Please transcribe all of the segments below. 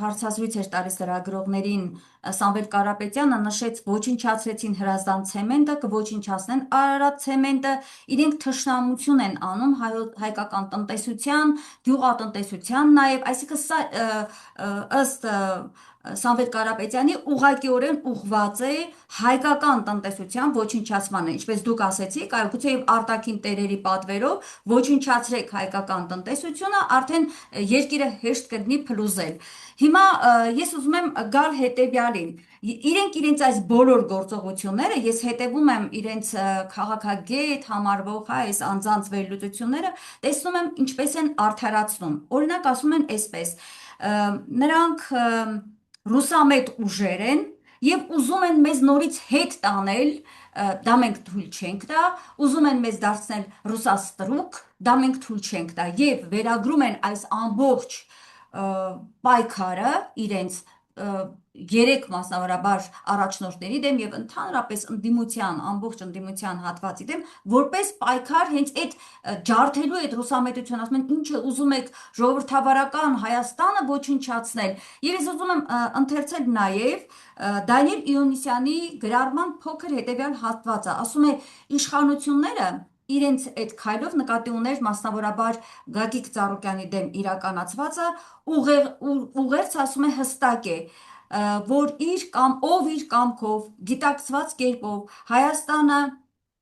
հարցազրույց էր տալիս լրագրողներին, Սամվել Կարապետյանը նշեց, ոչնչացրեցին Հրազդան ցեմենտը, կոչնչացնեն Արարատ ցեմենտը, իրենք թշնամություն են անում հայկական տնտեսության, գյուղատնտեսության նաև, այսինքն սա ըստ Սամվել Կարապետյանի ուղղակիորեն ուղղված է հայկական տնտեսության ոչնչացմանը, ինչպես դուք ասեցիք, այլ գուցե արտաքին տերերի պատվերով ոչնչացրեք հայկական տնտեսությունը, արդեն երկիրը հեշտ կլինի փլուզել։ Հիմա ես ուզում եմ գալ հետևյալին։ Իրենք իրենց այս բոլոր գործողությունները, ես հետևում եմ իրենց քաղաքագետ համարվող այս անձանց վերլուծությունները, տեսնում եմ ինչպես են արդարացնում։ Օրինակ ասում են այսպես. նրանք ռուսամետ ուժեր են եւ ուզում են մեզ նորից հետ տանել, դա մենք թույլ չենք տա, ուզում են մեզ դարձնել ռուսաստրուկ, դա մենք թույլ չենք տա եւ վերագրում են այս ամբողջ պայքարը իրենց երեք մասնավորաբար առաջնորդների դեմ եւ ընդհանրապես ամբողջ ընդդիմության հատվածի դեմ որպես պայքար հենց այդ ջարդելու այդ ռուսամետությունը, ասում են ինչը ուզում եք ժողովրդավարական Հայաստանը ոչնչացնել։ Եվ ես ուզում եմ ընթերցել նաեւ Դանիել Իոնիսյանի գրառման փոքր հետեւյալ հատվածը, ասում է իշխանությունները իրենց այդ քայլով նկատի ուներ մասնավորաբար Գագիկ Ծառուկյանի դեմ իրականացվածը, ուղերձ ասում է հստակ է, որ ով իր կամքով գիտակցված կերպով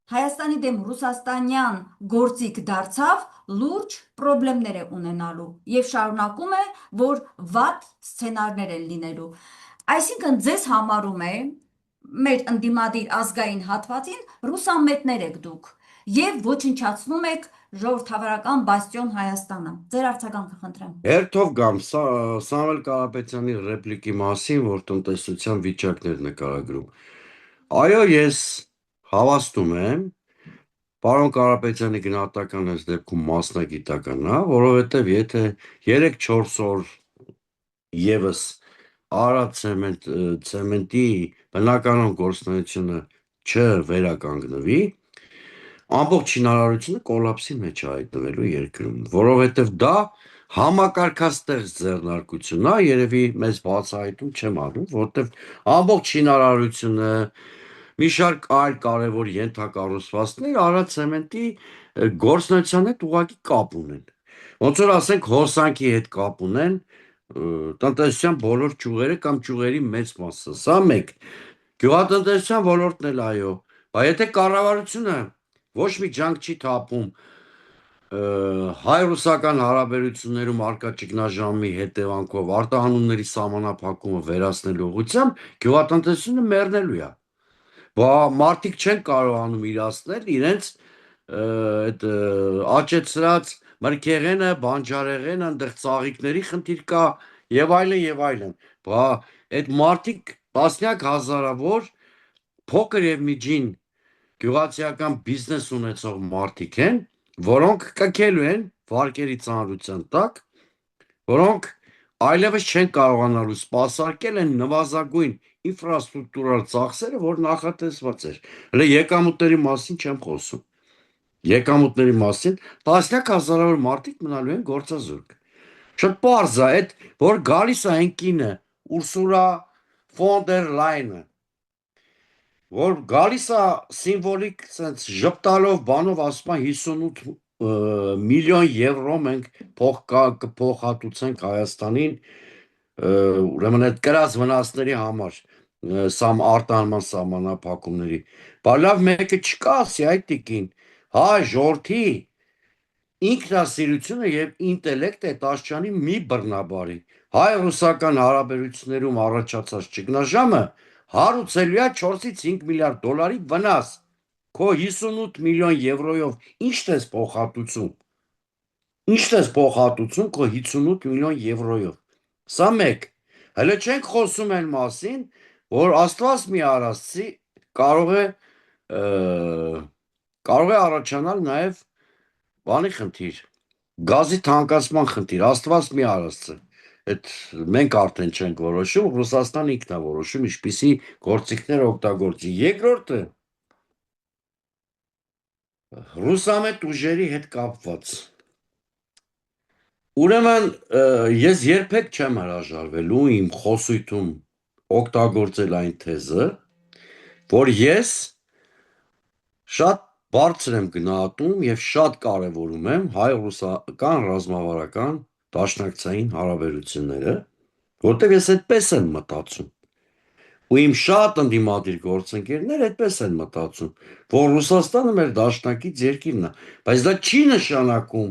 Հայաստանի դեմ ռուսաստանյան գործիք դարձավ, լուրջ պրոբլեմներ է ունենալու եւ շարունակում է, որ վատ սցենարներ են լինելու։ Այսինքն ձեզ համարում է մեր ընդդիմադիր ազգային հատվածին ռուսամետներ եք դուք եւ ոչնչացնում եք ժողովրդավարական բաստիոն Հայաստանը։ Ձեր արձագանքը խնդրեմ։ Հերթով գամ Սամվել Կարապետյանի ռեպլիկի մասին, որ տնտեսության վիճակներ նկարագրում։ Այո, ես հավաստում եմ, պարոն Կարապետյանի գնահատականը այս դեպքում մասնագիտական է, որովհետև եթե 3-4 օր եւս Արարատ ցեմենտի բնականon գործունեությունը չվերականգնվի, ամբողջ շինարարությունը կոլապսի մեջ է հայտնվելու երկրում, որովհետև դա համակարգաստեղծ ձեռնարկություն է, երևի մեծ բացահայտում չեմ անում, որովհետև ամբողջ շինարարությունը, մի շարք այլ կարևոր ենթակառուցվածքներ Արարատ ցեմենտի գործունեության հետ ուղղակի կապ ունեն։ Ոնց որ ասենք հոսանքի հետ կապ ունեն տնտեսության բոլոր ճյուղերը կամ ճյուղերի մեծ մասը։ Սա մեկ։ Գյուղատնտեսության ոլորտն էլ այո, բայց եթե կառավարությունը ոչ մի ջանք չի թափում հայ-ռուսական հարաբերություններում առկա ճգնաժամի հետևանքով արտահանումների սահմանափակումը վերացնելու ուղղությամբ, գյուղատնտեսությունը մեռնելու է։ Մարդիկ չեն կարողանում իրացնել իրենց այդ աճեցրած մրգեղենը, բանջարեղենը, այնտեղ ծաղիկների խնդիր կա եւ այլն եւ այլն։ Այդ մարդիկ տասնյակ հազարավոր փոքր եւ միջին գյուղացիական բիզնես ունեցող մարդիկ են, որոնք կքելու են վարկերի ծանրության տակ, որոնք այլևս չեն կարողանալու սպասարկել են նվազագույն ինֆրաստրուկտուրալ ծախսերը, որ նախատեսված էր։ Հələ եկամուտների մասին չեմ խոսում։ Եկամուտների մասին տասնյակ հազարավոր մարդիկ մնալու են գործազուրկ։ Շատ պարզ է, այդ որ գալիս է այն կինը Ուրսուլա ֆոն դեր Լայնը, որ գալիս է սիմվոլիկ sense ժպտալով բանով ասում է 58 միլիոն եվրո մենք կփոխհատուցենք Հայաստանին, ուրեմն այդ կրած վնասների համար, արտահանման սահմանափակումների։ Բայց լավ մեկը չկա, ասի այդ տիկին, հայ ժողովրդի ինքնասիրությունը եւ ինտելեկտը այդ աշճանի մի բռնաբարի։ Հայ-ռուսական հարաբերություններում առաջացած ճգնաժամը հարուցելու է 4-ից 5 միլիարդ դոլարի վնաս։ Քո 58 միլիոն եվրոյով ինչ ես փոխհատուցում։ Ինչ ես փոխհատուցում քո 58 միլիոն եվրոյով։ Սա մեկ։ Հələ չենք խոսում այն մասին, որ Աստված մի արածի կարող է առաջանալ նաև բանի խնդիր, գազի թանկացման խնդիր, Աստված մի արածը։ Այդ մենք արդեն չենք որոշում, Ռուսաստանը ինքն է որոշում, ինչպիսի գործիքներ օգտագործի։ Երկրորդը ռուսամետ ուժերի հետ կապված։ Ուրեմն ես երբեք չեմ հրաժարվելու իմ խոսույթում օգտագործել այն թեզը, որ ես շատ բարձր եմ գնահատում եւ շատ կարեւորում եմ հայ-ռուսական ռազմավարական դաշնակցային հարաբերությունները, որտեղ ես այդպես եմ մտածում։ Ու իմ շատ ընդդիմադիր գործընկերներ այդպես են մտածում, որ Ռուսաստանը մեր դաշնակից երկիրն է, բայց դա չի նշանակում,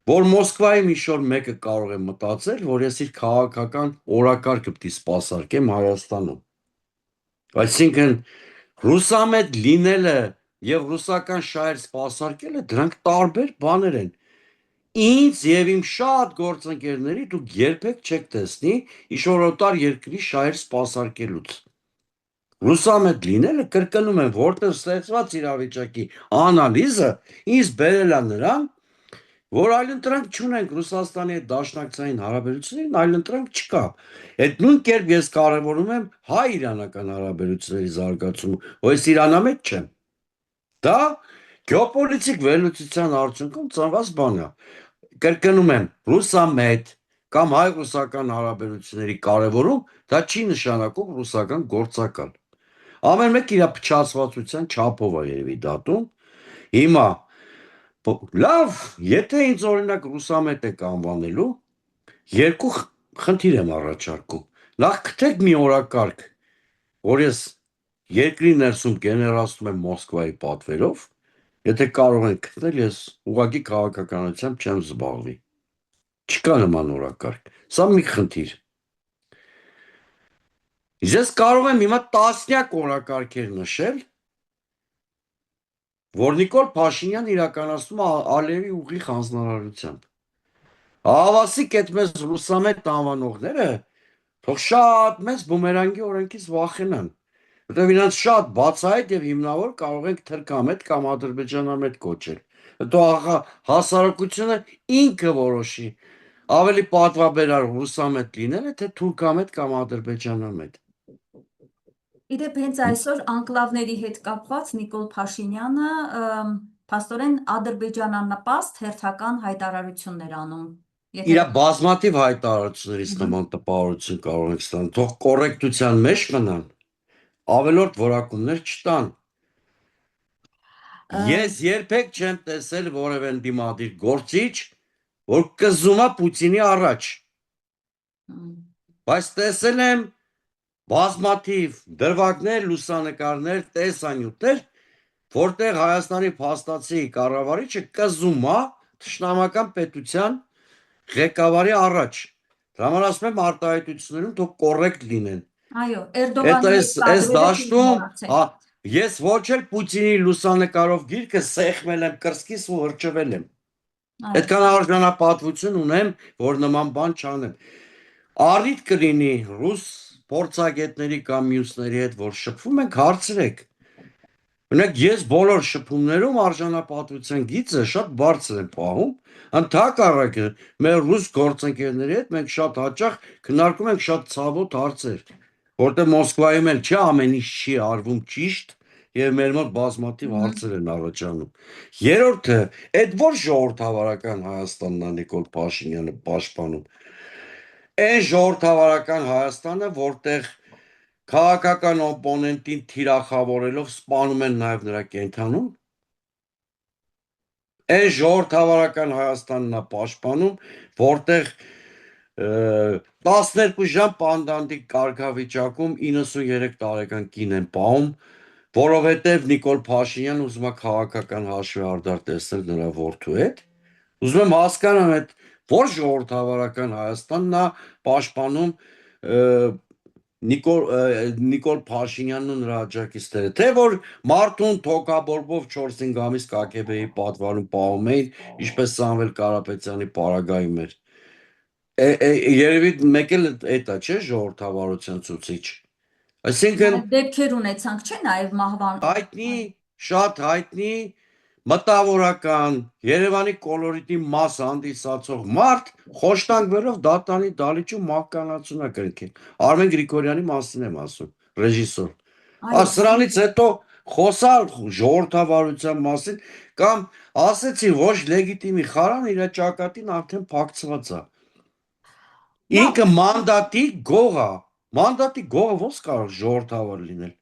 որ Մոսկվայի մի շոր մեկը կարող է մտածել, որ ես իր քաղաքական օրակարգը պիտի սպասարկեմ Հայաստանում։ Այսինքն ռուսամետ լինելը եւ ռուսական շահեր սպասարկելը դրանք տարբեր բաներ են։ Ինձ եւ իմ շատ գործընկերների դուք երբեք չեք տեսնի ինչ-որ օտար երկրի շահեր սպասարկելուց։ Ռուսամետ լինելը կրկնում եմ, որտեղ ստեղծված իրավիճակի անալիզը ինձ բերել է նրան, որ այլընտրանք չունենք Ռուսաստանի հետ դաշնակցային հարաբերություններին, այլընտրանք չկա։ Այդ նույն կերպ ես կարևորում եմ հայ-իրանական հարաբերությունների զարգացումը, որ ես իրանամետ չեմ։ Դա գեոպոլիտիկ վերլուծության արդյունքում ծնված բան է։ Կրկնում եմ, ռուսամետ կամ հայ-ռուսական հարաբերությունների կարևորում դա չի նշանակում ռուսական գործակալ։ Ամեն մեկ իր փչացվածության չափով է երևի դատում։ Հիմա լավ, եթե ինձ օրինակ ռուսամետ եք անվանելու, երկու խնդիր եմ առաջարկում։ Նախ գտեք մի օրակարգ, որ ես երկրի ներսում գեներացնում եմ Մոսկվայի պատվերով, եթե կարող ենք գտնել, ես ուղղակի քաղաքականությամբ չեմ զբաղվի։ Չկա նման օրակարգ։ Սա մի խնդիր։ Ես կարող եմ հիմա տասնյակ օրակարգեր նշել, որ Նիկոլ Փաշինյանն իրականացնում է Ալիևի ուղիղ հանձնարարությամբ։ Հավասիկ այդ մեզ ռուսամետ անվանողները թող շատ մեծ բումերանգի օրենքից վախենան, որտեղ իրանց շատ բացահայտ եւ հիմնավոր կարող ենք թրքամետ կամ ադրբեջանամետ կոչել։ Հետո հասարակությունը ինքը որոշի ավելի պատվաբերար ռուսամետ լինելը, թե թուրքամետ կամ ադրբեջանամետ։ Իդեպ հենց այսօր անկլավների հետ կապված Նիկոլ Փաշինյանը փաստորեն ադրբեջանանպաստ հերթական հայտարարություններ անում։ Իր բազմաթիվ հայտարարություններից նման տպավորություն կարող ենք ստանալ, թող կոռեկտության մեջ մնան, ավելորդ որակումներ չտան։ Ես երբեք չեմ տեսել որևէ ընդդիմադիր գործիչ, որ կզում է Պուտինի առաջ։ Բայց տեսել եմ բազմաթիվ դրվագներ, լուսանկարներ, տեսանյութեր, որտեղ Հայաստանի փաստացի կառավարիչը կզում է թշնամական պետության ղեկավարի առաջ։ Դրա համար ասում եմ արտահայտություններում թող կոռեկտ լինեն։ Այո, Էրդողանի Այս դաշտում ես ոչ էլ Պուտինի լուսանկարով գիրքը սեղմել եմ կրծքիս ու հրճվել եմ։ Այդքան արժանապատվություն ունեմ, որ նման բան չանեմ։ Առիթ կլինի ռուս փորձագետների կամ մյուսների հետ, որ շփվում ենք, հարցրեք։ Օրինակ ես բոլոր շփումներում արժանապատվության գիծը շատ բարձր եմ պահում, ընդհակառակը մեր ռուս գործընկերների հետ մենք շատ հաճախ քննարկում ենք շատ ցավոտ հարցեր, որտեղ Մոսկվայում էլ չէ ամեն ինչ չի արվում ճիշտ եւ մեր մոտ բազմաթիվ հարցեր են առաջանում։ Երրորդը, այդ որ ժողովրդավարական Հայաստանն է Նիկոլ Փաշինյանը պաշտպանում։ Այն ժողովրդավարական Հայաստանը, որտեղ քաղաքական օպոնենտին թիրախավորելով սպանում են նաև նրա կենդանում, այն ժողովրդավարական Հայաստանն է պաշտպանում, որտեղ 12 ժամ պանդանդի կարգավիճակում 93 տարեկան կին են պահում, որովհետև Նիկոլ Փաշինյանն ուզում է քաղաքական հաշվեհարդար տեսնել նրա որդու հետ։ Ուզում եմ հասկանամ այդ որ ժողովրդավարական Հայաստանն է պաշտպանում Նիկոլ Փաշինյանն ու նրա աջակիցները, թե որ մարդուն թոքաբորբով 4-5 ամիս ԿԳԲ-ի պատվարում պահում էին, ինչպես Սամվել Կարապետյանի պարագայում էր։ Երևի մեկ էլ էտա չէ ժողովրդավարության ցուցիչ։ Այսինքն դեպքեր ունեցանք, չէ՞ նաև մահվան։ Հայտնի, շատ հայտնի մտավորական Երևանի կոլորիտի մաս հանդիսացող մարդ խոշտանգվելով դատանի դալիճում մահկանացուն է կրկին։ Արմեն Գրիգորյանի մասին եմ ասում, ռեժիսոր։ Սրանից հետո խոսալ ժողովրդավարության մասին կամ ասեցի ոչ լեգիտիմի խարան իր ճակատին արդեն փակցված է։ Լավ, Ինքը մանդատի գող է։ Մանդատի գողը ո՞նց կարող ժողովրդավար լինել։